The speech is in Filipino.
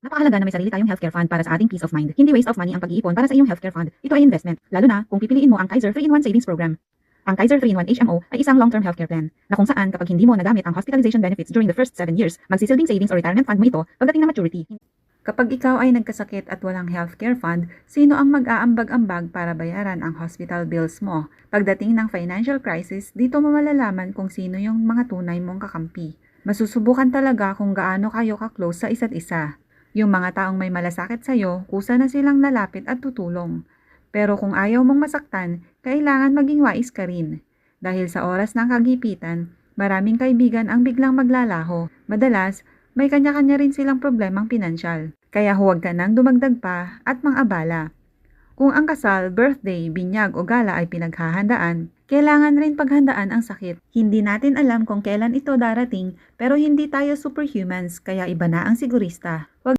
Napakahalaga na may sarili tayong healthcare fund para sa ating peace of mind. Hindi waste of money ang pag-iipon para sa iyong healthcare fund. Ito ay investment, lalo na kung pipiliin mo ang Kaiser 3-in-1 Savings Program. Ang Kaiser 3-in-1 HMO ay isang long-term healthcare plan na kung saan kapag hindi mo nagamit ang hospitalization benefits during the first 7 years, magsisilbing savings or retirement fund mo ito pagdating na maturity. Kapag ikaw ay nagkasakit at walang healthcare fund, sino ang mag-aambag-ambag para bayaran ang hospital bills mo? Pagdating ng financial crisis, dito mo malalaman kung sino yung mga tunay mong kakampi. Masusubukan talaga kung gaano kayo ka-close sa isa't isa. Yung mga taong may malasakit sa'yo, kusa na silang lalapit at tutulong. Pero kung ayaw mong masaktan, kailangan maging wais ka rin. Dahil sa oras ng kagipitan, maraming kaibigan ang biglang maglalaho. Madalas, may kanya-kanya rin silang problemang pinansyal. Kaya huwag ka nang dumagdag pa at mang-abala. Kung ang kasal, birthday, binyag o gala ay pinaghahandaan, kailangan rin paghandaan ang sakit. Hindi natin alam kung kailan ito darating pero hindi tayo superhumans kaya iba na ang sigurista.